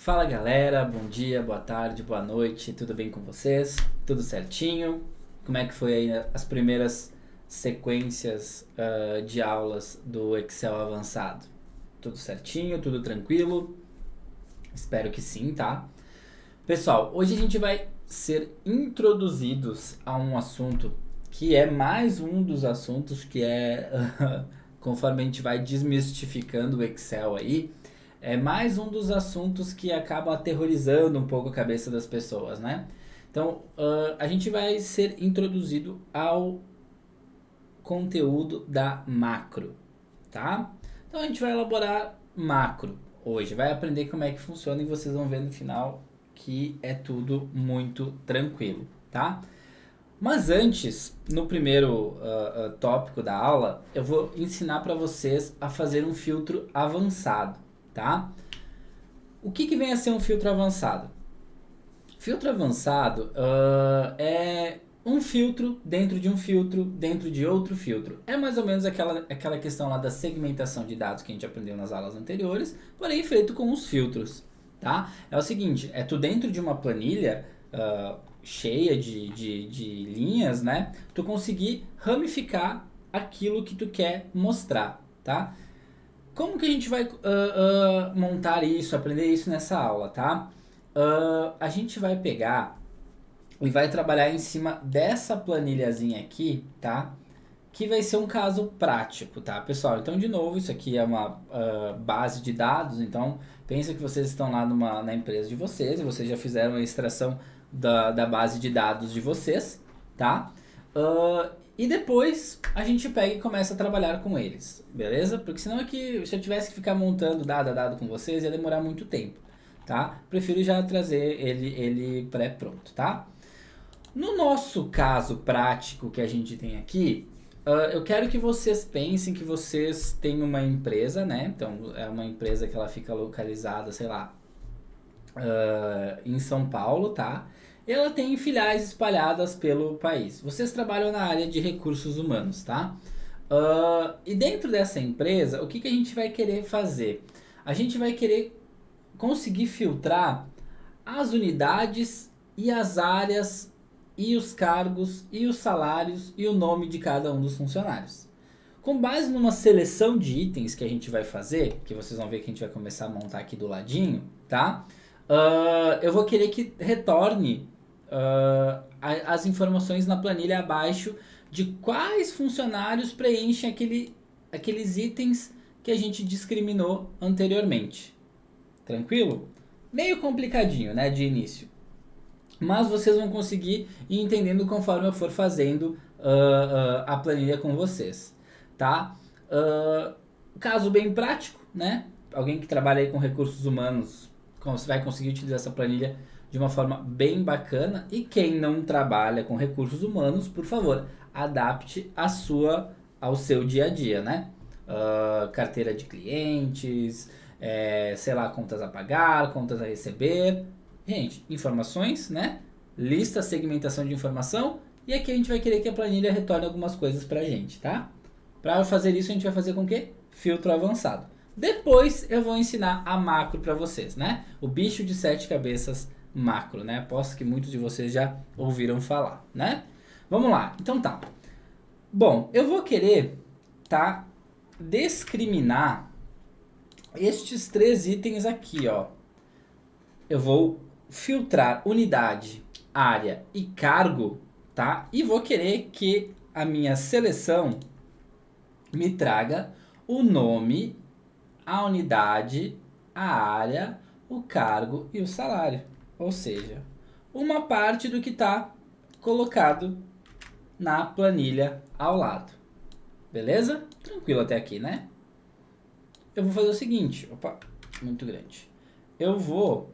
Fala galera, bom dia, boa tarde, boa noite, tudo bem com vocês? Tudo certinho? Como é que foi aí as primeiras sequências de aulas do Excel avançado? Tudo certinho, tudo tranquilo? Espero que sim, tá? Pessoal, hoje a gente vai ser introduzidos a um assunto que é mais um dos assuntos que é, conforme a gente vai desmistificando o Excel aí, é mais um dos assuntos que acabam aterrorizando um pouco a cabeça das pessoas, né? Então, a gente vai ser introduzido ao conteúdo da macro, tá? Então, a gente vai elaborar macro hoje, vai aprender como é que funciona e vocês vão ver no final que é tudo muito tranquilo, tá? Mas antes, no primeiro tópico da aula, eu vou ensinar para vocês a fazer um filtro avançado, tá? O que vem a ser um filtro avançado? Filtro avançado é um filtro dentro de um filtro dentro de outro filtro. É mais ou menos aquela questão lá da segmentação de dados que a gente aprendeu nas aulas anteriores, porém feito com os filtros, tá? É o seguinte, tu dentro de uma planilha cheia de linhas, né? Tu conseguir ramificar aquilo que tu quer mostrar, tá? Como que a gente vai montar isso, aprender isso nessa aula, tá? A gente vai pegar e vai trabalhar em cima dessa planilhazinha aqui, tá? Que vai ser um caso prático, tá, pessoal? Então, de novo, isso aqui é uma base de dados, então pensa que vocês estão lá na empresa de vocês e vocês já fizeram a extração da base de dados de vocês, tá? E depois a gente pega e começa a trabalhar com eles, beleza? Porque senão aqui, se eu tivesse que ficar montando dado a dado com vocês, ia demorar muito tempo, tá? Prefiro já trazer ele pré-pronto, tá? No nosso caso prático que a gente tem aqui, eu quero que vocês pensem que vocês têm uma empresa, né? Então, é uma empresa que ela fica localizada, sei lá, em São Paulo, tá? Ela tem filiais espalhadas pelo país. Vocês trabalham na área de recursos humanos, tá? E dentro dessa empresa, o que a gente vai querer fazer? A gente vai querer conseguir filtrar as unidades e as áreas e os cargos e os salários e o nome de cada um dos funcionários. Com base numa seleção de itens que a gente vai fazer, que vocês vão ver que a gente vai começar a montar aqui do ladinho, tá? Eu vou querer que retorne as informações na planilha abaixo de quais funcionários preenchem aqueles itens que a gente discriminou anteriormente. Tranquilo? Meio complicadinho, né, de início. Mas vocês vão conseguir ir entendendo conforme eu for fazendo a planilha com vocês, tá? Caso bem prático, né? Alguém que trabalha aí com recursos humanos, você vai conseguir utilizar essa planilha de uma forma bem bacana. E quem não trabalha com recursos humanos, por favor, adapte ao seu dia a dia, né? Carteira de clientes, sei lá, contas a pagar, contas a receber. Gente, informações, né? Lista, segmentação de informação. E aqui a gente vai querer que a planilha retorne algumas coisas pra gente, tá? Para fazer isso, a gente vai fazer com o quê? Filtro avançado. Depois eu vou ensinar a macro para vocês, né? O bicho de 7 cabeças macro, né? Aposto que muitos de vocês já ouviram falar, né? Vamos lá. Então tá. Bom, eu vou querer, tá, discriminar estes 3 itens aqui, ó. Eu vou filtrar unidade, área e cargo, tá? E vou querer que a minha seleção me traga o nome, a unidade, a área, o cargo e o salário. Ou seja, uma parte do que está colocado na planilha ao lado. Beleza? Tranquilo até aqui, né? Eu vou fazer o seguinte. Opa, muito grande. Eu vou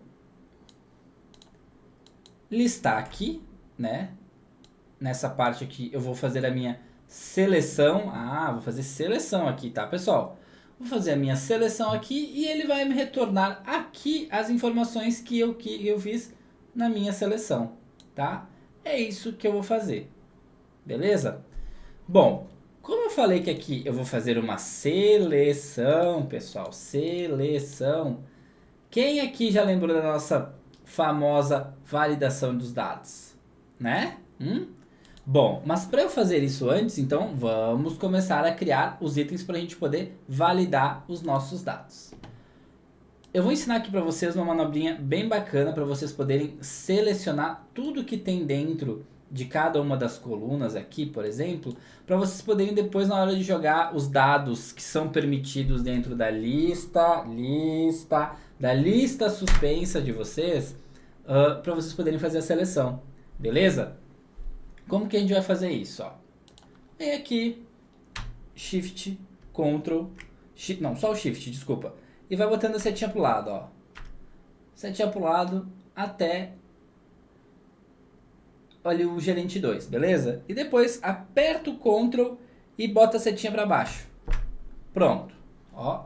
listar aqui, né? Nessa parte aqui eu vou fazer a minha seleção. Vou fazer seleção aqui, tá, pessoal? Vou fazer a minha seleção aqui e ele vai me retornar aqui as informações que eu fiz na minha seleção, tá? É isso que eu vou fazer, beleza? Bom, como eu falei que aqui eu vou fazer uma seleção, pessoal, seleção. O Quem aqui já lembrou da nossa famosa validação dos dados? Né? Bom, mas para eu fazer isso antes, então vamos começar a criar os itens para a gente poder validar os nossos dados. Eu vou ensinar aqui para vocês uma manobrinha bem bacana para vocês poderem selecionar tudo que tem dentro de cada uma das colunas aqui, por exemplo, para vocês poderem depois na hora de jogar os dados que são permitidos dentro da lista suspensa de vocês, para vocês poderem fazer a seleção, beleza? Como que a gente vai fazer isso? Ó? Vem aqui, Shift, Ctrl, não, só o Shift, desculpa. E vai botando a setinha pro lado, ó. Setinha pro lado até olha o gerente 2, beleza? E depois aperta o Ctrl e bota a setinha para baixo. Pronto, ó.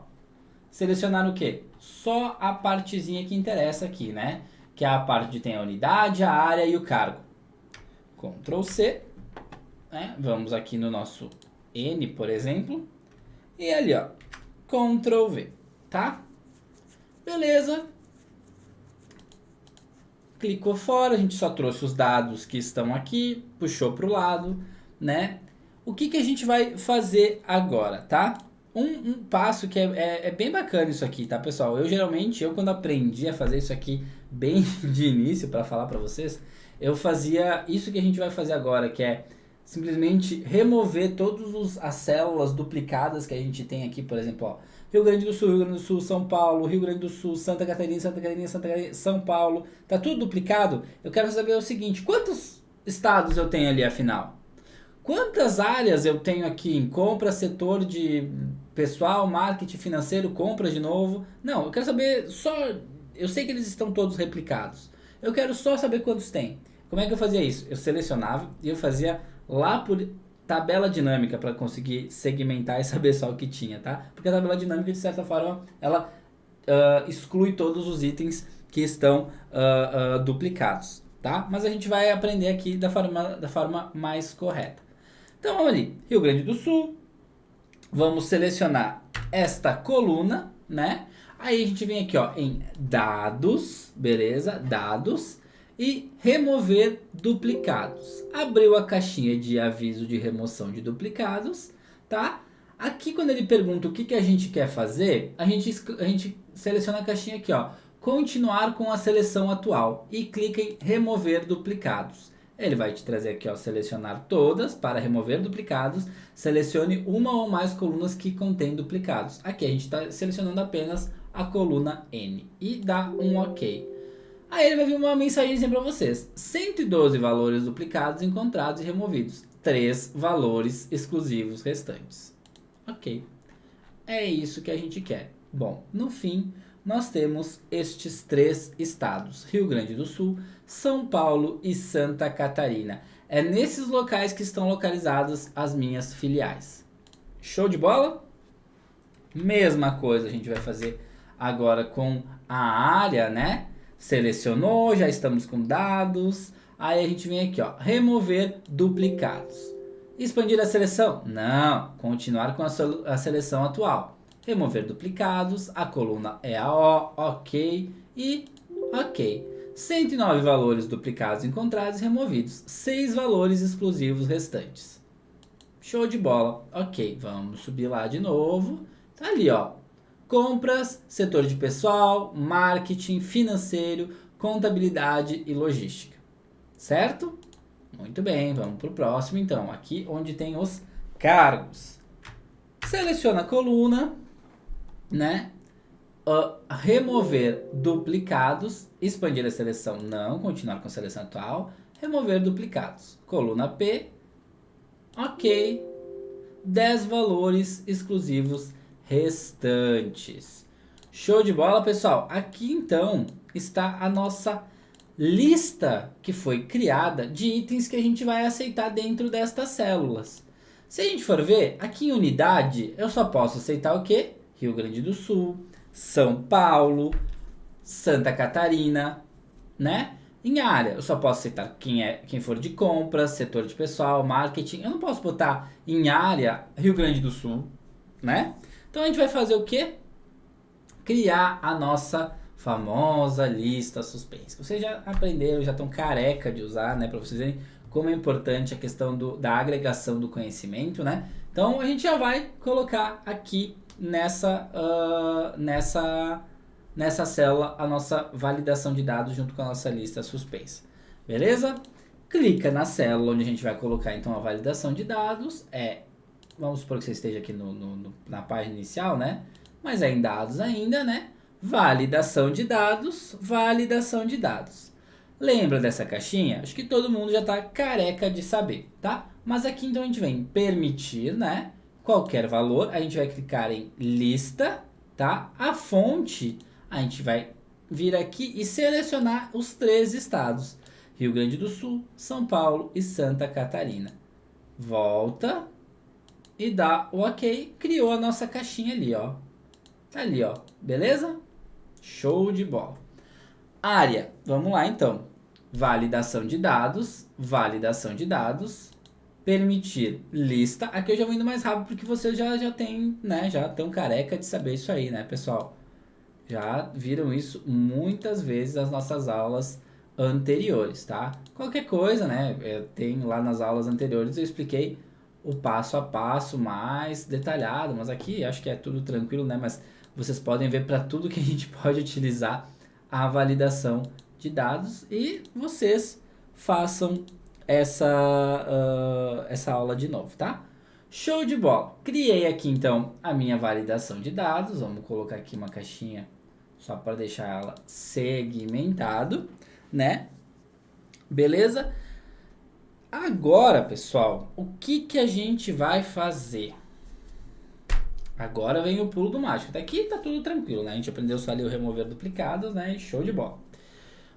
Selecionar o quê? Só a partezinha que interessa aqui, né? Que é a parte de tem a unidade, a área e o cargo. Ctrl C, né? Vamos aqui no nosso N, por exemplo. E ali, ó, Ctrl V, tá? Beleza. Clicou fora, a gente só trouxe os dados que estão aqui, puxou para o lado, né? O que a gente vai fazer agora, tá? Um passo que é bem bacana isso aqui, tá, pessoal? Eu quando aprendi a fazer isso aqui bem de início, para falar para vocês, eu fazia isso que a gente vai fazer agora, que é simplesmente remover todas as células duplicadas que a gente tem aqui, por exemplo, ó, Rio Grande do Sul, São Paulo, Rio Grande do Sul, Santa Catarina, São Paulo, tá tudo duplicado. Eu quero saber o seguinte, quantos estados eu tenho ali afinal? Quantas áreas eu tenho aqui em compra, setor de pessoal, marketing financeiro, compra de novo? Não, eu quero saber só, eu sei que eles estão todos replicados. Eu quero só saber quantos tem. Como é que eu fazia isso? Eu selecionava e eu fazia lá por tabela dinâmica para conseguir segmentar e saber só o que tinha, tá? Porque a tabela dinâmica, de certa forma, ela exclui todos os itens que estão duplicados, tá? Mas a gente vai aprender aqui da forma mais correta. Então, vamos ali. Rio Grande do Sul. Vamos selecionar esta coluna, né? Aí a gente vem aqui, ó, em dados, beleza? Dados. E remover duplicados. Abriu a caixinha de aviso de remoção de duplicados, tá? Aqui quando ele pergunta o que a gente quer fazer, a gente seleciona a caixinha aqui, ó, continuar com a seleção atual e clica em remover duplicados. Ele vai te trazer aqui, ó, selecionar todas para remover duplicados, selecione uma ou mais colunas que contém duplicados. Aqui a gente está selecionando apenas a coluna N e dá um OK. Aí ele vai vir uma mensagem para vocês. 112 valores duplicados encontrados e removidos. 3 valores exclusivos restantes. Ok. É isso que a gente quer. Bom, no fim, nós temos estes 3 estados. Rio Grande do Sul, São Paulo e Santa Catarina. É nesses locais que estão localizadas as minhas filiais. Show de bola? Mesma coisa a gente vai fazer agora com a área, né? Selecionou, já estamos com dados. Aí a gente vem aqui, ó, remover duplicados. Expandir a seleção? Não, continuar com a seleção atual. Remover duplicados, a coluna é a O, OK e OK. 109 valores duplicados encontrados e removidos. 6 valores exclusivos restantes. Show de bola. OK, vamos subir lá de novo. Tá ali, ó. Compras, setor de pessoal, marketing, financeiro, contabilidade e logística. Certo? Muito bem, vamos para o próximo então. Aqui onde tem os cargos. Seleciona a coluna, né? Remover duplicados, expandir a seleção, não, continuar com a seleção atual. Remover duplicados. Coluna P, OK. 10 valores exclusivos restantes. Show de bola, pessoal. Aqui então está a nossa lista que foi criada de itens que a gente vai aceitar dentro destas células. Se a gente for ver, aqui em unidade, eu só posso aceitar o quê? Rio Grande do Sul, São Paulo, Santa Catarina, né? Em área, eu só posso aceitar quem for de compras, setor de pessoal, marketing. Eu não posso botar em área Rio Grande do Sul, né? Então a gente vai fazer o quê? Criar a nossa famosa lista suspensa. Vocês já aprenderam, já estão careca de usar, né? Para vocês verem como é importante a questão da agregação do conhecimento, né? Então a gente já vai colocar aqui nessa célula a nossa validação de dados junto com a nossa lista suspensa. Beleza? Clica na célula onde a gente vai colocar então a validação de dados. Vamos supor que você esteja aqui na página inicial, né? Mas é em dados ainda, né? Validação de dados, validação de dados. Lembra dessa caixinha? Acho que todo mundo já está careca de saber, tá? Mas aqui então a gente vem permitir, né? Qualquer valor, a gente vai clicar em lista, tá? A fonte, a gente vai vir aqui e selecionar os 3 estados. Rio Grande do Sul, São Paulo e Santa Catarina. Volta e dá o ok. Criou a nossa caixinha ali, ó. Tá ali, ó. Beleza? Show de bola. Área. Vamos lá, então. Validação de dados. Validação de dados. Permitir lista. Aqui eu já vou indo mais rápido porque vocês já tem, né? Já estão careca de saber isso aí, né, pessoal? Já viram isso muitas vezes nas nossas aulas anteriores, tá? Qualquer coisa, né? Tem lá nas aulas anteriores eu expliquei o passo a passo mais detalhado, mas aqui acho que é tudo tranquilo, né? Mas vocês podem ver para tudo que a gente pode utilizar a validação de dados e vocês façam essa aula de novo, tá? Show de bola! Criei aqui então a minha validação de dados, vamos colocar aqui uma caixinha só para deixar ela segmentado, né? Beleza? Agora, pessoal, o que a gente vai fazer? Agora vem o pulo do mágico. Até aqui tá tudo tranquilo, né? A gente aprendeu só ali o remover duplicados, né? Show de bola.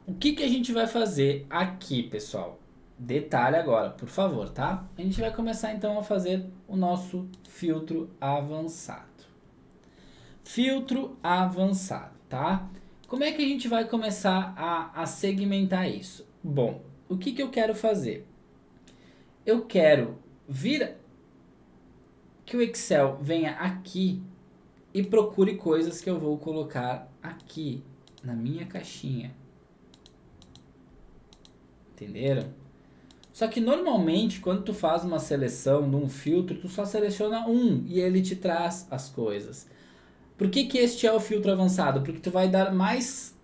O que a gente vai fazer aqui, pessoal? Detalhe agora, por favor, tá? A gente vai começar então a fazer o nosso filtro avançado. Filtro avançado, tá? Como é que a gente vai começar a segmentar isso? Bom, o que eu quero fazer? Eu quero que o Excel venha aqui e procure coisas que eu vou colocar aqui na minha caixinha. Entenderam? Só que normalmente quando tu faz uma seleção num filtro, tu só seleciona um e ele te traz as coisas. Por que este é o filtro avançado? Porque tu vai dar mais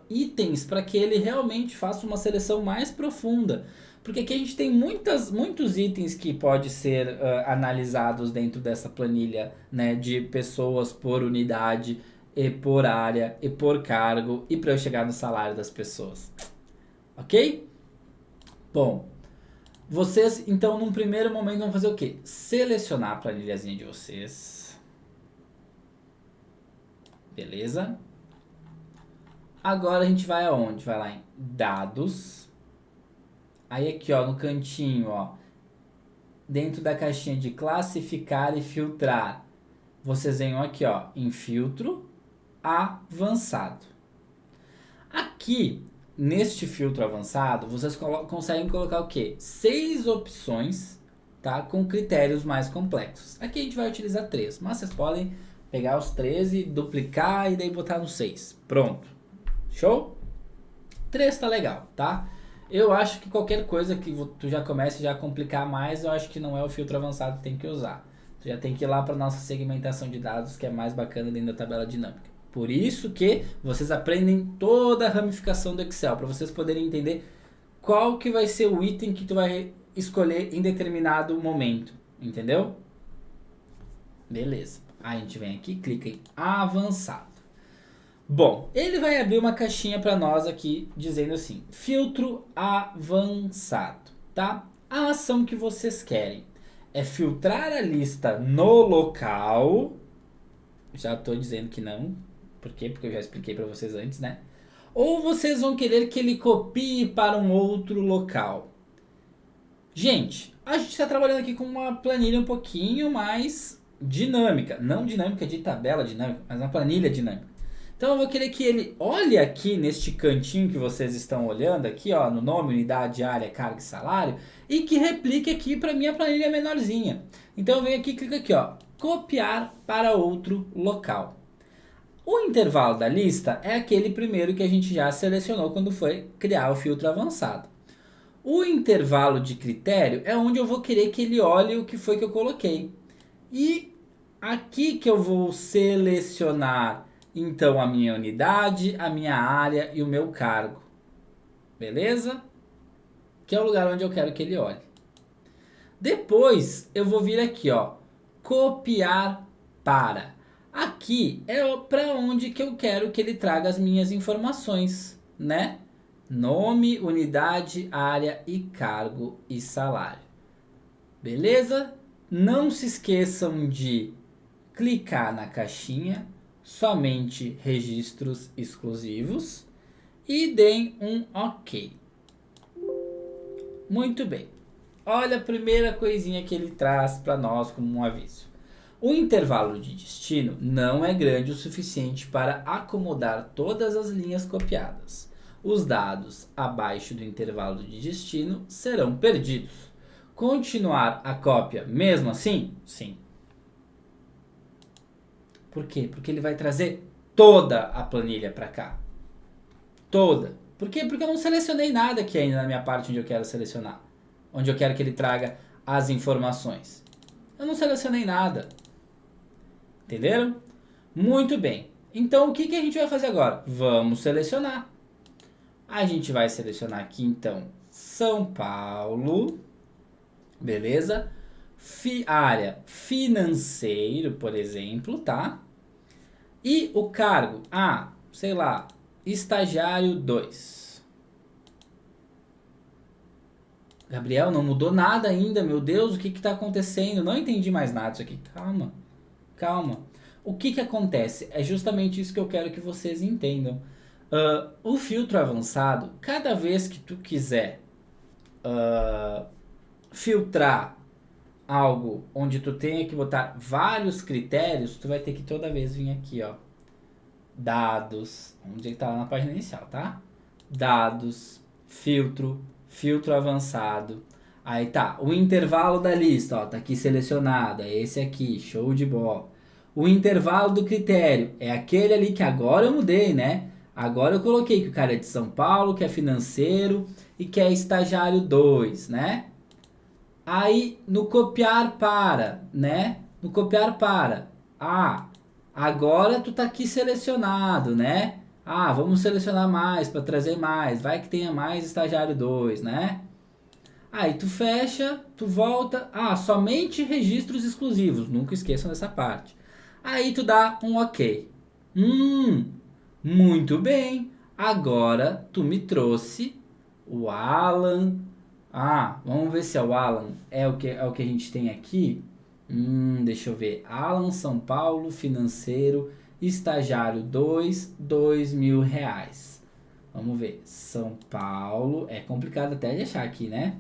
itens para que ele realmente faça uma seleção mais profunda. Porque aqui a gente tem muitos itens que pode ser analisados dentro dessa planilha, né, de pessoas por unidade e por área e por cargo e para eu chegar no salário das pessoas. Ok? Bom, vocês então num primeiro momento vão fazer o quê? Selecionar a planilhazinha de vocês. Beleza? Agora a gente vai aonde? Vai lá em dados. Aí aqui, ó, no cantinho, ó, dentro da caixinha de classificar e filtrar, vocês vêm aqui, ó, em filtro avançado. Aqui, neste filtro avançado, vocês conseguem colocar o quê? 6 opções, tá? Com critérios mais complexos. Aqui a gente vai utilizar 3, mas vocês podem pegar os 13, duplicar e daí botar no 6. Pronto. Show? 3 tá legal, tá? Eu acho que qualquer coisa que tu já comece a complicar mais, eu acho que não é o filtro avançado que tem que usar. Tu já tem que ir lá para nossa segmentação de dados, que é mais bacana dentro da tabela dinâmica. Por isso que vocês aprendem toda a ramificação do Excel, para vocês poderem entender qual que vai ser o item que tu vai escolher em determinado momento. Entendeu? Beleza. Aí a gente vem aqui, clica em avançado. Bom, ele vai abrir uma caixinha para nós aqui, dizendo assim, filtro avançado, tá? A ação que vocês querem é filtrar a lista no local. Já estou dizendo que não. Por quê? Porque eu já expliquei para vocês antes, né? Ou vocês vão querer que ele copie para um outro local. Gente, a gente está trabalhando aqui com uma planilha um pouquinho mais dinâmica. Não dinâmica de tabela dinâmica, mas uma planilha dinâmica. Então eu vou querer que ele olhe aqui neste cantinho que vocês estão olhando aqui, ó, no nome, unidade, área, carga e salário, e que replique aqui para minha planilha menorzinha. Então eu venho aqui e clico aqui, ó, copiar para outro local. O intervalo da lista é aquele primeiro que a gente já selecionou quando foi criar o filtro avançado. O intervalo de critério é onde eu vou querer que ele olhe o que foi que eu coloquei. E aqui que eu vou selecionar então a minha unidade, a minha área e o meu cargo. Beleza? Que é o lugar onde eu quero que ele olhe. Depois eu vou vir aqui, ó, copiar para. Aqui é para onde que eu quero que ele traga as minhas informações, né? Nome, unidade, área e cargo e salário. Beleza? Não se esqueçam de clicar na caixinha somente registros exclusivos e deem um OK. Muito bem. Olha a primeira coisinha que ele traz para nós como um aviso. O intervalo de destino não é grande o suficiente para acomodar todas as linhas copiadas. Os dados abaixo do intervalo de destino serão perdidos. Continuar a cópia mesmo assim? Sim. Por quê? Porque ele vai trazer toda a planilha para cá. Toda. Por quê? Porque eu não selecionei nada aqui ainda na minha parte onde eu quero selecionar. Onde eu quero que ele traga as informações. Eu não selecionei nada. Entenderam? Muito bem. Então o que a gente vai fazer agora? Vamos selecionar. A gente vai selecionar aqui então São Paulo. Beleza? Área financeiro, por exemplo, tá? E o cargo, sei lá, estagiário 2. Gabriel, não mudou nada ainda, meu Deus, o que está acontecendo? Não entendi mais nada disso aqui. Calma. O que acontece? É justamente isso que eu quero que vocês entendam. O filtro avançado, cada vez que tu quiser filtrar algo onde tu tenha que botar vários critérios, tu vai ter que toda vez vir aqui, ó. Dados, onde tá lá na página inicial, tá? Dados, filtro avançado. Aí tá, o intervalo da lista, ó, tá aqui selecionado, é esse aqui, show de bola. O intervalo do critério é aquele ali que agora eu mudei, né? Agora eu coloquei que o cara é de São Paulo, que é financeiro e que é estagiário 2, né? Aí no copiar para, né? No copiar para. Agora tu tá aqui selecionado, né? Vamos selecionar mais para trazer mais. Vai que tenha mais estagiário 2, né? Aí tu fecha, tu volta. Somente registros exclusivos. Nunca esqueçam dessa parte. Aí tu dá um OK. Muito bem. Agora tu me trouxe o Alan. Vamos ver se é o Alan. É o que a gente tem aqui. Deixa eu ver. Alan, São Paulo, financeiro, estagiário 2, R$2.000. Vamos ver. São Paulo. É complicado até de achar aqui, né?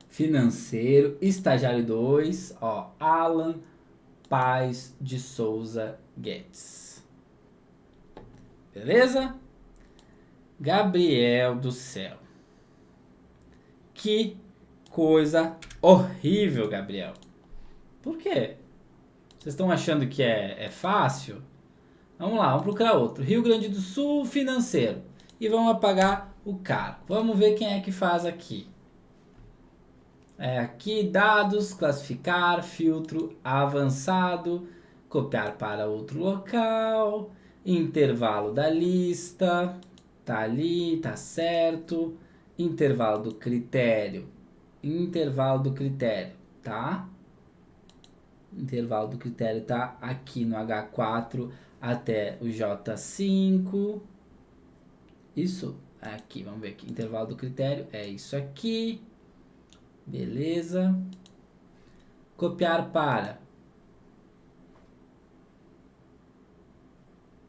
Financeiro, estagiário 2. Ó, Alan Paz de Souza Guedes. Beleza? Gabriel do céu. Que coisa horrível, Gabriel. Por quê? Vocês estão achando que é fácil? Vamos lá, vamos procurar outro. Rio Grande do Sul, financeiro. E vamos apagar o cargo. Vamos ver quem é que faz aqui. Aqui, dados, classificar, filtro avançado, copiar para outro local, intervalo da lista, tá ali, tá certo. Intervalo do critério, tá? Intervalo do critério tá aqui no H4 até o J5. Isso aqui, vamos ver aqui. Intervalo do critério é isso aqui. Beleza. Copiar para.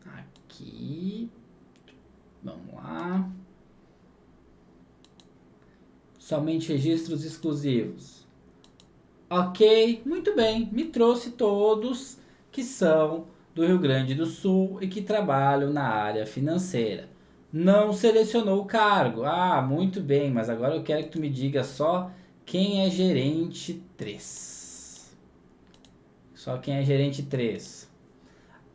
Aqui. Vamos lá. Somente registros exclusivos. Ok, muito bem. Me trouxe todos que são do Rio Grande do Sul e que trabalham na área financeira. Não selecionou o cargo. Muito bem, mas agora eu quero que tu me diga só quem é gerente 3. Só quem é gerente 3.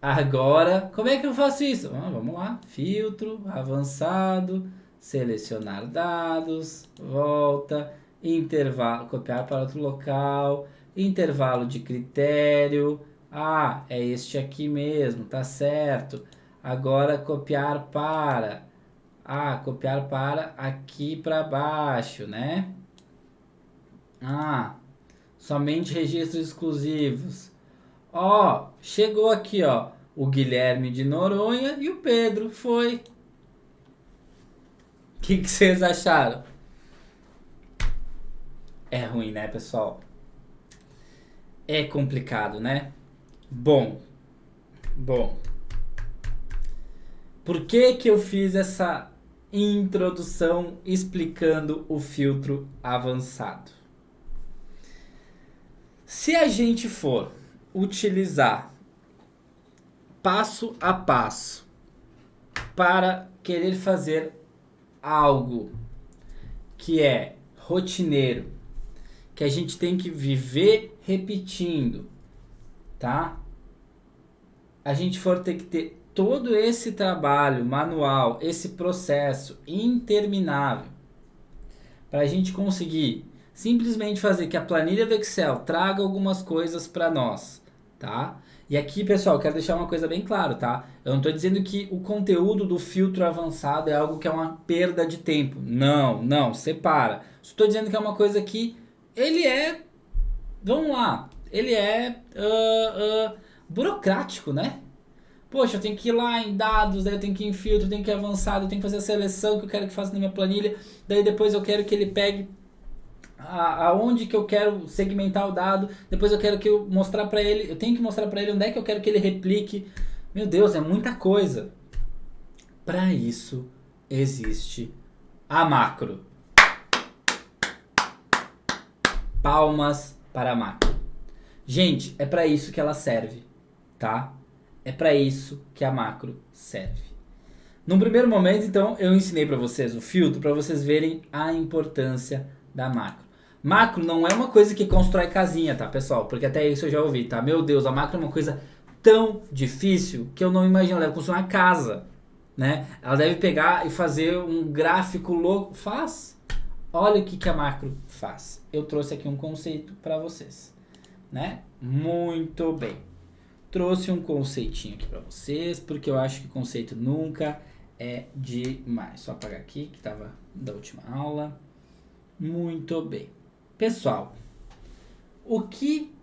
Agora, como é que eu faço isso? Vamos lá. Filtro, avançado, selecionar dados, volta, intervalo, copiar para outro local, intervalo de critério. Ah, é este aqui mesmo, tá certo. Agora copiar para. Ah, copiar para aqui para baixo, né? Ah, somente registros exclusivos. Ó, chegou aqui, ó, o Guilherme de Noronha e o Pedro, foi. O que vocês acharam? É ruim, né, pessoal? É complicado, né? Bom, bom. Por que que eu fiz essa introdução explicando o filtro avançado? Se a gente for utilizar passo a passo para querer fazer algo que é rotineiro, que a gente tem que viver repetindo, tá? A gente for ter que ter todo esse trabalho manual, esse processo interminável, para a gente conseguir simplesmente fazer que a planilha do Excel traga algumas coisas para nós, tá? E aqui, pessoal, quero deixar uma coisa bem claro, tá? Eu não estou dizendo que o conteúdo do filtro avançado é algo que é uma perda de tempo. Não, não, separa. Estou dizendo que é uma coisa que ele é, vamos lá, ele é burocrático, né? Poxa, eu tenho que ir lá em dados, daí eu tenho que ir em filtro, eu tenho que ir avançado, eu tenho que fazer a seleção que eu quero que faça na minha planilha, daí depois eu quero que ele pegue aonde que eu quero segmentar o dado, depois eu quero que eu mostrar para ele, eu tenho que mostrar para ele onde é que eu quero que ele replique. Meu Deus, é muita coisa. Para isso existe a macro. Palmas para a macro. Gente, é para isso que ela serve, tá? É para isso que a macro serve. Num primeiro momento, então, eu ensinei para vocês o filtro para vocês verem a importância da macro. Macro não é uma coisa que constrói casinha, tá, pessoal? Porque até isso eu já ouvi, tá? Meu Deus, a macro é uma coisa tão difícil que eu não imagino. Ela deve construir uma casa, né? Ela deve pegar e fazer um gráfico louco. Faz. Olha o que a macro faz. Eu trouxe aqui um conceito para vocês, né? Muito bem. Trouxe um conceitinho aqui para vocês, porque eu acho que conceito nunca é demais. Só apagar aqui, que estava da última aula. Muito bem. Pessoal, o que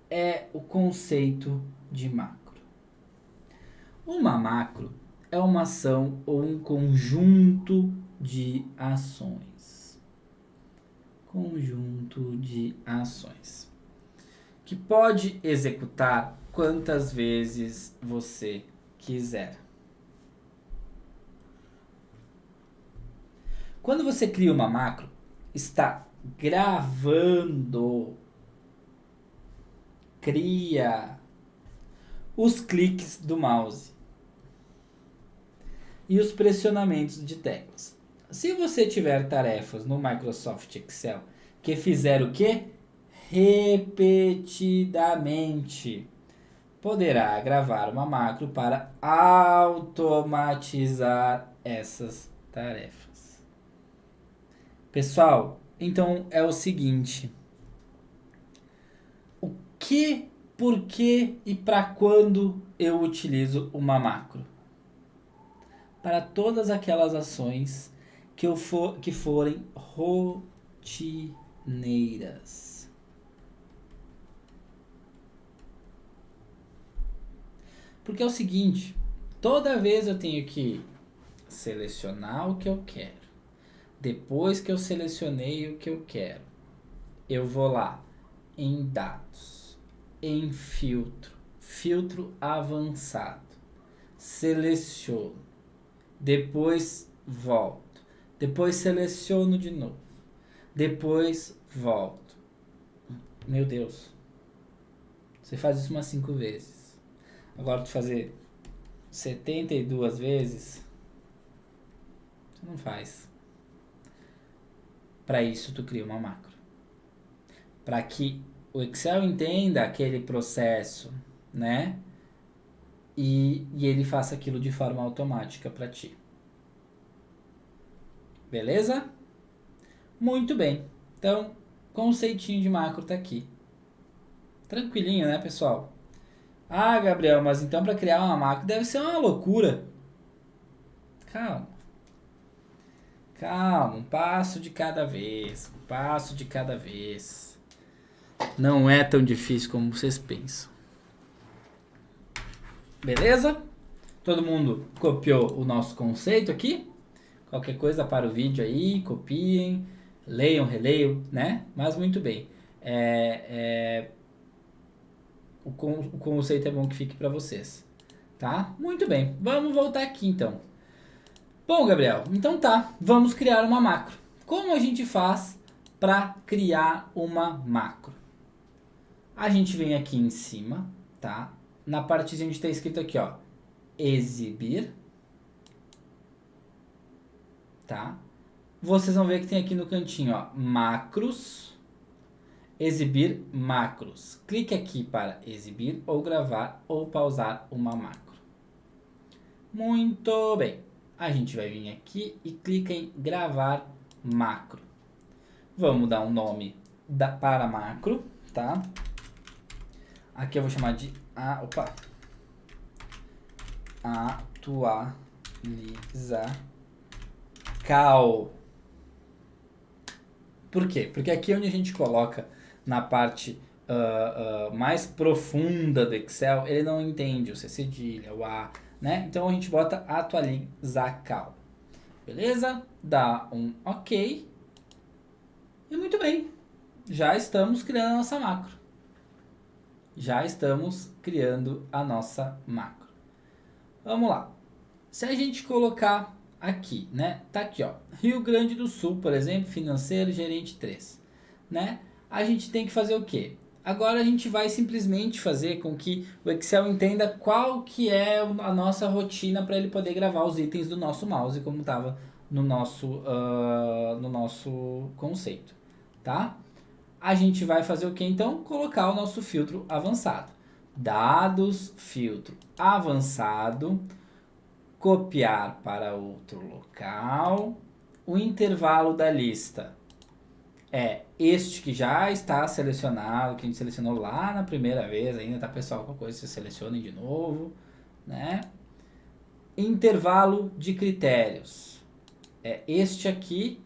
é o conceito de macro? Uma macro é uma ação ou um conjunto de ações. Conjunto de ações. Que pode executar quantas vezes você quiser. Quando você cria uma macro, está gravando, cria os cliques do mouse e os pressionamentos de teclas. Se você tiver tarefas no Microsoft Excel que fizer o quê? Repetidamente, poderá gravar uma macro para automatizar essas tarefas. Pessoal, então é o seguinte: o que, por que e para quando eu utilizo uma macro? Para todas aquelas ações que forem rotineiras. Porque é o seguinte, toda vez eu tenho que selecionar o que eu quero. Depois que eu selecionei o que eu quero, eu vou lá em dados, em filtro avançado, seleciono, depois volto, depois seleciono de novo, depois volto. Meu Deus, você faz isso umas 5 vezes. Agora tu fazer 72 vezes, você não faz. Para isso tu cria uma macro. Para que o Excel entenda aquele processo, né? e ele faça aquilo de forma automática para ti. Beleza? Muito bem. Então, conceitinho de macro tá aqui. Tranquilinho, né, pessoal? Ah, Gabriel, mas então para criar uma macro deve ser uma loucura. Calma. Calma, um passo de cada vez. Um passo de cada vez. Não é tão difícil como vocês pensam. Beleza? Todo mundo copiou o nosso conceito aqui? Qualquer coisa para o vídeo aí, copiem, leiam, releiam, né? Mas muito bem. O conceito é bom que fique para vocês, tá? Muito bem, vamos voltar aqui então. Bom, Gabriel, então tá, vamos criar uma macro. Como a gente faz para criar uma macro? A gente vem aqui em cima, tá? Na partezinha onde está escrito aqui, ó, exibir, tá? Vocês vão ver que tem aqui no cantinho, ó, macros, exibir macros. Clique aqui para exibir ou gravar ou pausar uma macro. Muito bem. A gente vai vir aqui e clica em gravar macro. Vamos dar um nome para a macro, tá? Aqui eu vou chamar de atualizar cal. Por quê? Porque aqui é onde a gente coloca na parte mais profunda do Excel, ele não entende o C cedilha, o A, né? Então a gente bota atualizar cal. Beleza? Dá um OK. E muito bem. Já estamos criando a nossa macro. Vamos lá. Se a gente colocar aqui, né? Tá aqui, ó. Rio Grande do Sul, por exemplo, financeiro, gerente 3, né? A gente tem que fazer o quê? Agora a gente vai simplesmente fazer com que o Excel entenda qual que é a nossa rotina para ele poder gravar os itens do nosso mouse, como estava no nosso conceito, tá? A gente vai fazer o que então? Colocar o nosso filtro avançado. Dados, filtro avançado, copiar para outro local. O intervalo da lista é este que já está selecionado, que a gente selecionou lá na primeira vez, ainda tá, pessoal? Qualquer coisa vocês selecionem de novo, né? Intervalo de critérios é este aqui,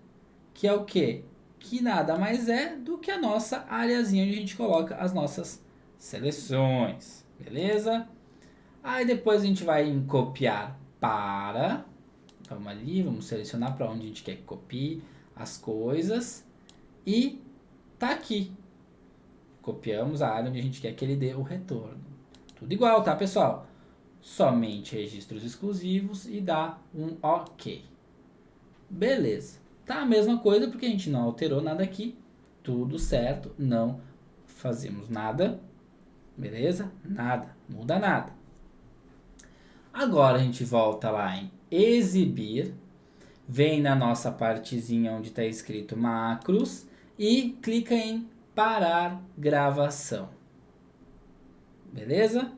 que é o quê? Que nada mais é do que a nossa areazinha onde a gente coloca as nossas seleções, beleza? Aí depois a gente vai em copiar para, vamos ali, vamos selecionar para onde a gente quer que copie as coisas e tá aqui. Copiamos a área onde a gente quer que ele dê o retorno. Tudo igual, tá, pessoal? Somente registros exclusivos e dá um OK. Beleza. Tá a mesma coisa porque a gente não alterou nada aqui. Tudo certo, não fazemos nada. Beleza? Nada, muda nada. Agora a gente volta lá em exibir, vem na nossa partezinha onde está escrito macros e clica em parar gravação. Beleza?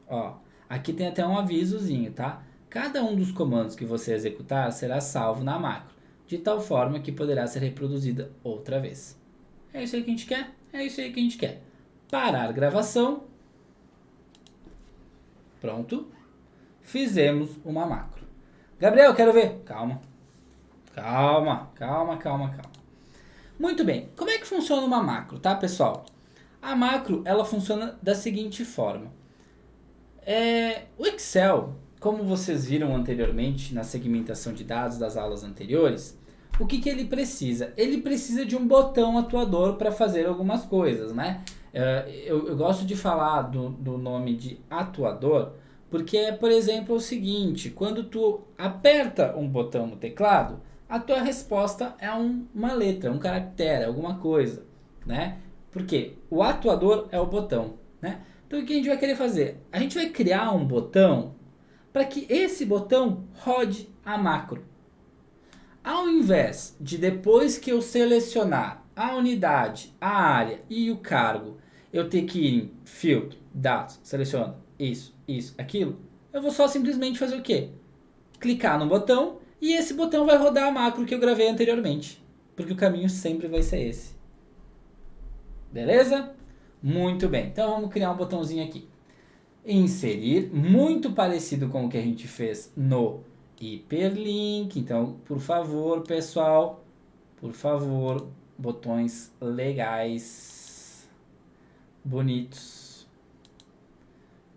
Ó, aqui tem até um avisozinho, tá? Cada um dos comandos que você executar será salvo na macro, de tal forma que poderá ser reproduzida outra vez. É isso aí que a gente quer? É isso aí que a gente quer. Parar gravação. Pronto. Fizemos uma macro. Gabriel, quero ver. Calma. Muito bem. Como é que funciona uma macro, tá, pessoal? A macro, ela funciona da seguinte forma. O Excel, como vocês viram anteriormente na segmentação de dados das aulas anteriores, o que ele precisa? Ele precisa de um botão atuador para fazer algumas coisas, né? Eu gosto de falar do nome de atuador, porque é, por exemplo, o seguinte: quando tu aperta um botão no teclado, a tua resposta é uma letra, um caractere, alguma coisa, né? Porque o atuador é o botão, né? Então o que a gente vai querer fazer? A gente vai criar um botão para que esse botão rode a macro. Ao invés de, depois que eu selecionar a unidade, a área e o cargo, eu ter que ir em filtro, dados, seleciono isso, aquilo, eu vou só simplesmente fazer o quê? Clicar no botão e esse botão vai rodar a macro que eu gravei anteriormente. Porque o caminho sempre vai ser esse. Beleza? Muito bem. Então vamos criar um botãozinho aqui. Inserir, muito parecido com o que a gente fez no hiperlink. Então, por favor, pessoal, por favor, botões legais, bonitos,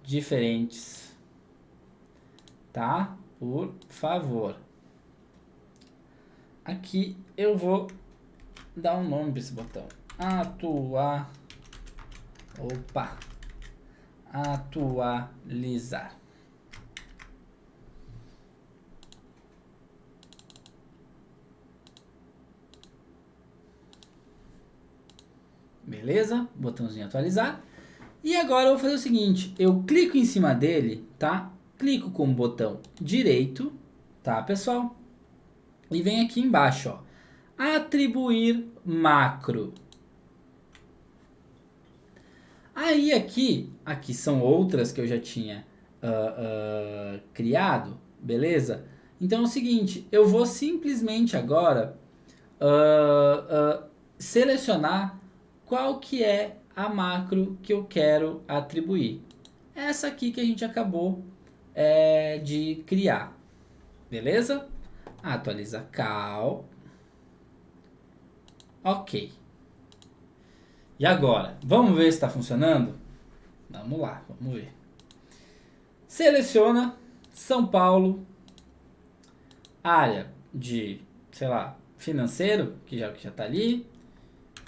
diferentes, tá? Por favor. Aqui eu vou dar um nome para esse botão. Atualizar. Beleza? Botãozinho atualizar. E agora eu vou fazer o seguinte, eu clico em cima dele, tá? Clico com o botão direito, tá, pessoal? E vem aqui embaixo, ó. Atribuir macro. Aí aqui são outras que eu já tinha criado, beleza? Então é o seguinte, eu vou simplesmente agora selecionar qual que é a macro que eu quero atribuir. Essa aqui que a gente acabou de criar, beleza? Atualizar cal. Ok. E agora? Vamos ver se está funcionando? Vamos lá, vamos ver. Seleciona São Paulo, área de, sei lá, financeiro, que já está ali.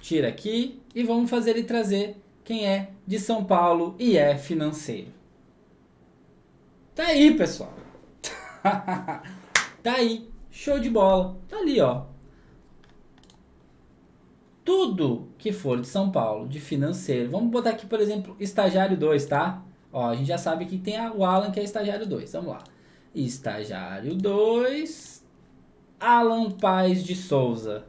Tira aqui e vamos fazer ele trazer quem é de São Paulo e é financeiro. Tá aí, pessoal. Tá aí. Show de bola. Tá ali, ó. Tudo que for de São Paulo, de financeiro. Vamos botar aqui, por exemplo, estagiário 2, tá? Ó, a gente já sabe que tem o Alan, que é estagiário 2. Vamos lá. Estagiário 2. Alan Paz de Souza.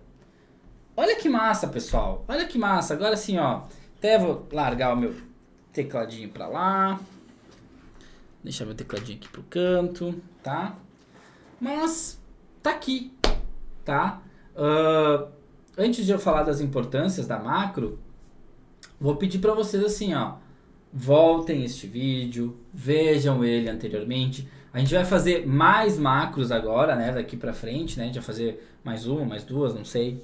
Olha que massa, pessoal. Olha que massa. Agora sim, ó. Até vou largar o meu tecladinho pra lá. Deixar meu tecladinho aqui pro canto, tá? Mas tá aqui, tá? Antes de eu falar das importâncias da macro, vou pedir para vocês assim, ó. Voltem este vídeo, vejam ele anteriormente. A gente vai fazer mais macros agora, né? Daqui pra frente, né? A gente vai fazer mais uma, mais duas, não sei.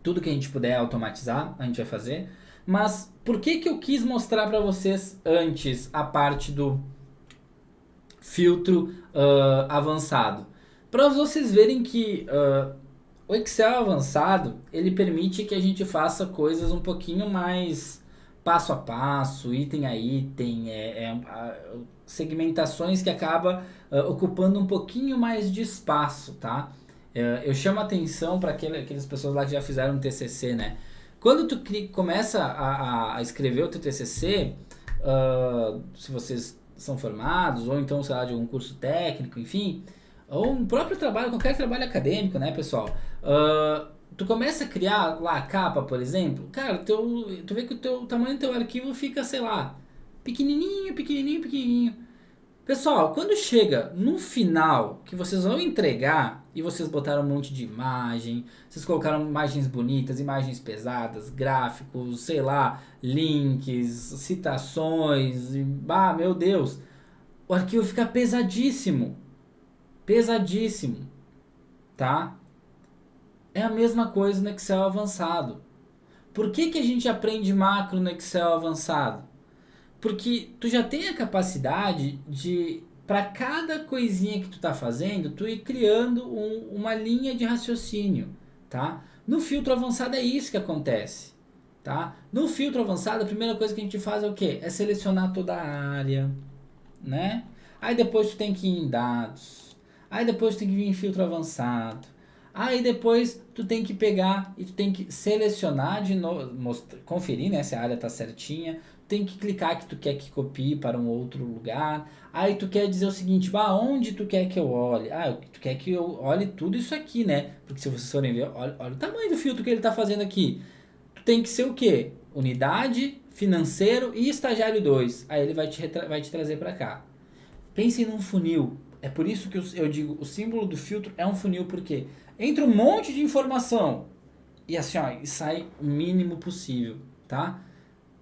Tudo que a gente puder automatizar, a gente vai fazer. Mas por que eu quis mostrar para vocês antes a parte do filtro avançado? Para vocês verem que o Excel avançado, ele permite que a gente faça coisas um pouquinho mais passo a passo, item a item, segmentações que acaba ocupando um pouquinho mais de espaço, tá? Eu chamo a atenção para aquelas pessoas lá que já fizeram um TCC, né? Quando tu começa a escrever o teu TCC, se vocês são formados, ou então, sei lá, de algum curso técnico, enfim, ou um próprio trabalho, qualquer trabalho acadêmico, né, pessoal? Tu começa a criar lá a capa, por exemplo, cara, tu vê que o tamanho do teu arquivo fica, sei lá, pequenininho, pequenininho, pequenininho. Pessoal, quando chega no final que vocês vão entregar e vocês botaram um monte de imagem, vocês colocaram imagens bonitas, imagens pesadas, gráficos, sei lá, links, citações, meu Deus, o arquivo fica pesadíssimo, pesadíssimo, tá? É a mesma coisa no Excel avançado. Por que a gente aprende macro no Excel avançado? Porque tu já tem a capacidade de, para cada coisinha que tu tá fazendo, tu ir criando uma linha de raciocínio, tá? No filtro avançado é isso que acontece, tá? No filtro avançado, a primeira coisa que a gente faz é o quê? É selecionar toda a área, né? Aí depois tu tem que ir em dados, aí depois tu tem que vir em filtro avançado, aí depois tu tem que pegar e tu tem que selecionar de novo, conferir, né, se a área tá certinha. Tem que clicar que tu quer que copie para um outro lugar. Aí tu quer dizer o seguinte, onde tu quer que eu olhe? Tu quer que eu olhe tudo isso aqui, né? Porque se vocês forem ver, olha o tamanho do filtro que ele está fazendo aqui. Tu tem que ser o quê? Unidade, financeiro e estagiário 2. Aí ele vai te trazer para cá. Pense num funil. É por isso que eu digo, o símbolo do filtro é um funil, porque entra um monte de informação e assim, ó, e sai o mínimo possível, tá?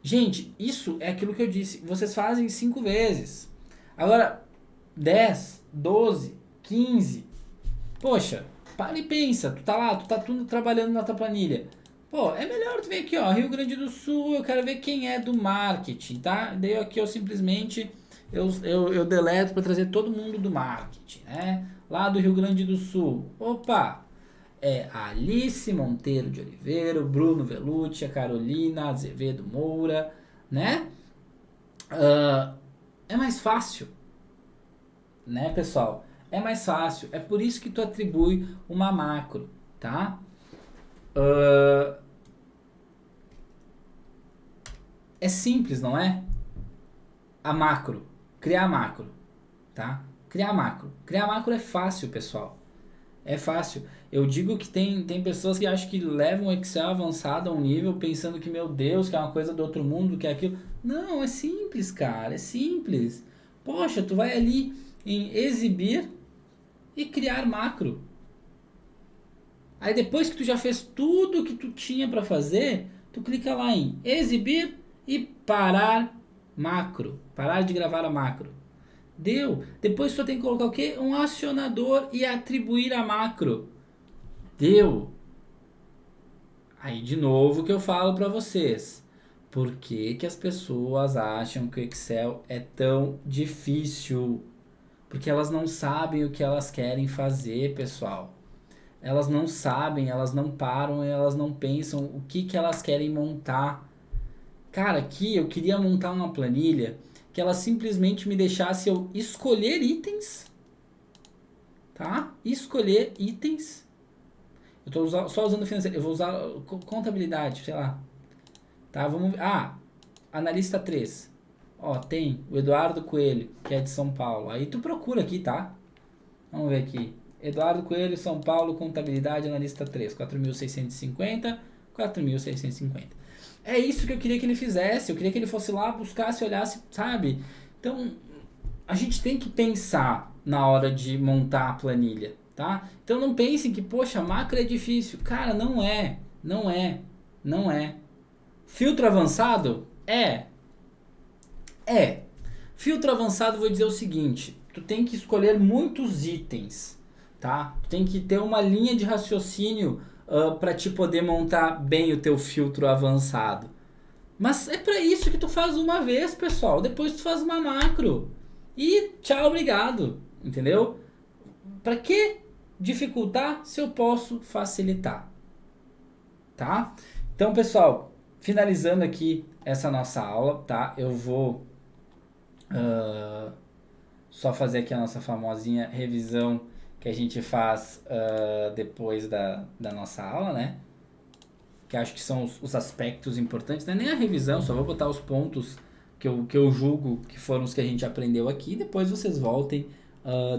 Gente, isso é aquilo que eu disse. Vocês fazem 5 vezes. Agora, 10, 12, 15. Poxa, para e pensa. Tu tá lá, tu tá tudo trabalhando na tua planilha. Pô, é melhor tu ver aqui, ó, Rio Grande do Sul, eu quero ver quem é do marketing, tá? Daí aqui eu simplesmente, eu deleto para trazer todo mundo do marketing, né? Lá do Rio Grande do Sul. Opa, é a Alice Monteiro de Oliveira, o Bruno Velucci, a Carolina Azevedo Moura, né? É mais fácil, né, pessoal? É mais fácil. É por isso que tu atribui uma macro, tá? É simples, não é? A macro. Criar macro, tá? Criar macro. Criar macro é fácil, pessoal. É fácil. Eu digo que tem pessoas que acham que levam o Excel avançado a um nível pensando que, meu Deus, que é uma coisa do outro mundo, que é aquilo. Não, é simples, cara. É simples. Poxa, tu vai ali em exibir e criar macro. Aí depois que tu já fez tudo que tu tinha para fazer, tu clica lá em exibir e parar macro. Parar de gravar a macro. Deu. Depois só tem que colocar o quê? Um acionador e atribuir a macro. Deu. Aí de novo que eu falo para vocês. Por que que as pessoas acham que o Excel é tão difícil? Porque elas não sabem o que elas querem fazer, pessoal. Elas não sabem, elas não param, elas não pensam o que que elas querem montar. Cara, aqui eu queria montar uma planilha que ela simplesmente me deixasse eu escolher itens, tá? Escolher itens. Eu tô só usando financeiro, eu vou usar contabilidade, sei lá. Tá, vamos ver. Ah, analista 3. Ó, tem o Eduardo Coelho, que é de São Paulo. Aí tu procura aqui, tá? Vamos ver aqui. Eduardo Coelho, São Paulo, contabilidade, analista 3. 4.650, 4.650. É isso que eu queria que ele fizesse. Eu queria que ele fosse lá, buscasse, olhasse, sabe? Então, a gente tem que pensar na hora de montar a planilha, tá? Então não pensem que, poxa, macro é difícil. Cara, não é. Não é. Não é. Filtro avançado? É. É. Filtro avançado, vou dizer o seguinte. Tu tem que escolher muitos itens, tá? Tu tem que ter uma linha de raciocínio para te poder montar bem o teu filtro avançado. Mas é para isso que tu faz uma vez, pessoal. Depois tu faz uma macro. E tchau, obrigado. Entendeu? Para que dificultar se eu posso facilitar? Tá? Então, pessoal, finalizando aqui essa nossa aula, tá? Eu vou só fazer aqui a nossa famosinha revisão que a gente faz depois da nossa aula, né? Que acho que são os aspectos importantes, não é nem a revisão, só vou botar os pontos que eu julgo que foram os que a gente aprendeu aqui, depois vocês voltem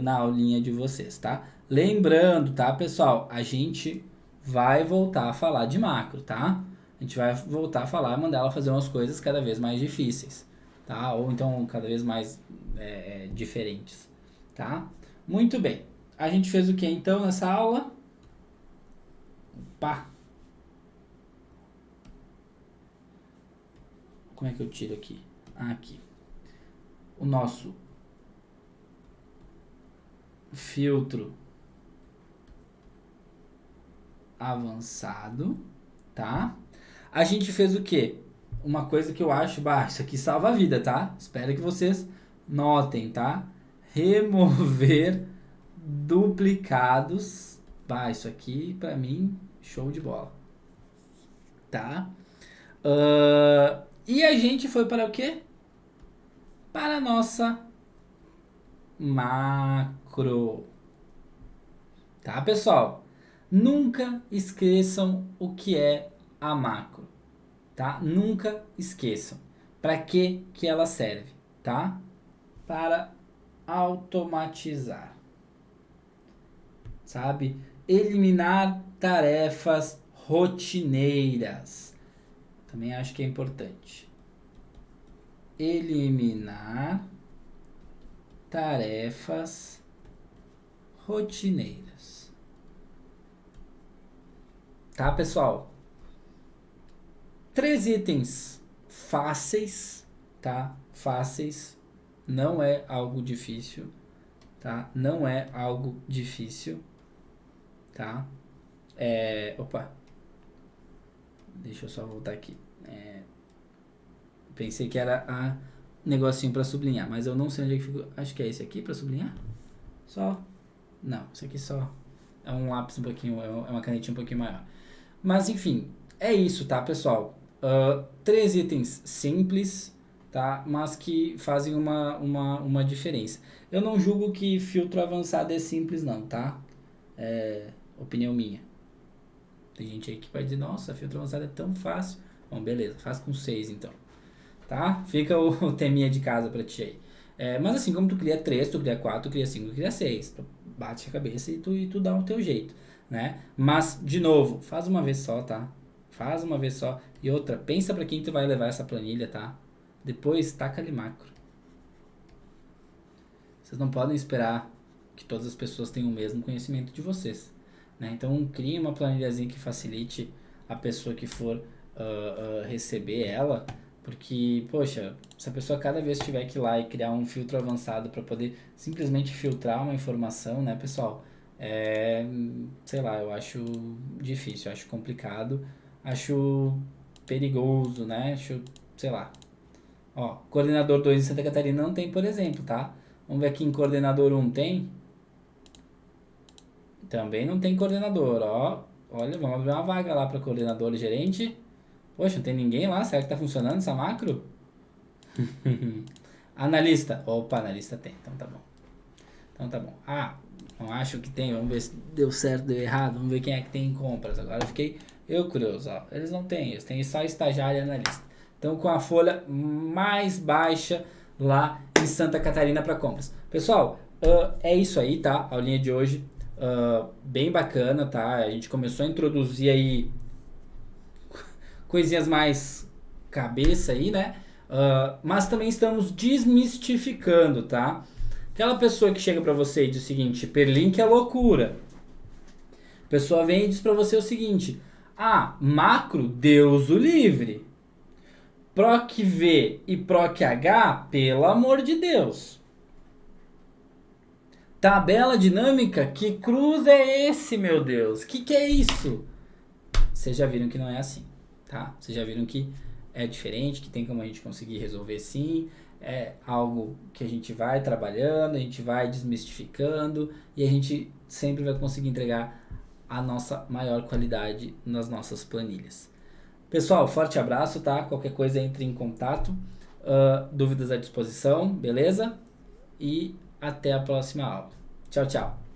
na aulinha de vocês, tá? Lembrando, tá, pessoal, a gente vai voltar a falar de macro, tá? A gente vai voltar a falar, mandar ela fazer umas coisas cada vez mais difíceis, tá? Ou então cada vez mais diferentes, tá? Muito bem. A gente fez o que então nessa aula? Pá! Como é que eu tiro aqui? Aqui. O nosso filtro avançado, tá? A gente fez o quê? Uma coisa que eu acho, isso aqui salva a vida, tá? Espero que vocês notem, tá? Remover duplicados. Isso aqui pra mim, show de bola. Tá? E a gente foi para o quê? Para a nossa macro. Tá, pessoal? Nunca esqueçam o que é a macro, tá? Nunca esqueçam. Para que ela serve, tá? Para automatizar. Sabe? Eliminar tarefas rotineiras. Também acho que é importante. eliminar tarefas rotineiras. Tá, pessoal? 3 itens fáceis, tá? Fáceis, não é algo difícil, tá? Não é algo difícil, tá? Opa, deixa eu só voltar aqui. Pensei que era a negocinho para sublinhar, mas eu não sei onde é que ficou. Acho que é esse aqui para sublinhar. Só? Não, esse aqui só é um lápis um pouquinho, é uma canetinha um pouquinho maior. Mas enfim, é isso, tá, pessoal? 3 itens simples, tá? Mas que fazem uma diferença. Eu não julgo que filtro avançado é simples não, tá? Opinião minha. Tem gente aí que vai dizer, nossa, filtro avançado é tão fácil. Bom, beleza, faz com 6 então. Tá? Fica o teminha de casa pra ti aí. Mas assim, como tu cria 3, tu cria 4, tu cria 5, tu cria 6. Tu bate a cabeça e tu dá o teu jeito, né? Mas, de novo, faz uma vez só, tá? Faz uma vez só. E outra, pensa pra quem tu vai levar essa planilha, tá? Depois, taca ali macro. Vocês não podem esperar que todas as pessoas tenham o mesmo conhecimento de vocês, né? Então, crie uma planilhazinha que facilite a pessoa que for receber ela. Porque, poxa, se a pessoa cada vez tiver que ir lá e criar um filtro avançado para poder simplesmente filtrar uma informação, né, pessoal? Sei lá, eu acho difícil, acho complicado, acho perigoso, né? Acho, sei lá. Ó, coordenador 2 em Santa Catarina não tem, por exemplo, tá? Vamos ver aqui em coordenador 1 tem? Também não tem coordenador, ó. Olha, vamos abrir uma vaga lá para coordenador e gerente. Poxa, não tem ninguém lá? Será que tá funcionando essa macro? Analista. Opa, analista tem. Então tá bom. Não acho que tem. Vamos ver se deu certo, deu errado. Vamos ver quem é que tem em compras. Agora eu fiquei curioso. Ó. Eles não têm. Eles têm só estagiário e analista. Então com a folha mais baixa lá em Santa Catarina para compras. Pessoal, é isso aí, tá? A aulinha de hoje. Bem bacana, tá? A gente começou a introduzir aí coisinhas mais cabeça aí, né? Mas também estamos desmistificando, tá? Aquela pessoa que chega pra você e diz o seguinte, hiperlink é loucura. A pessoa vem e diz pra você o seguinte, macro, Deus o livre. Proc V e Proc H, pelo amor de Deus. Tabela dinâmica, que cruz é esse, meu Deus? Que é isso? Vocês já viram que não é assim. Tá? Vocês já viram que é diferente, que tem como a gente conseguir resolver sim, é algo que a gente vai trabalhando, a gente vai desmistificando e a gente sempre vai conseguir entregar a nossa maior qualidade nas nossas planilhas. Pessoal, forte abraço, tá? Qualquer coisa entre em contato, dúvidas à disposição, beleza? E até a próxima aula. Tchau, tchau!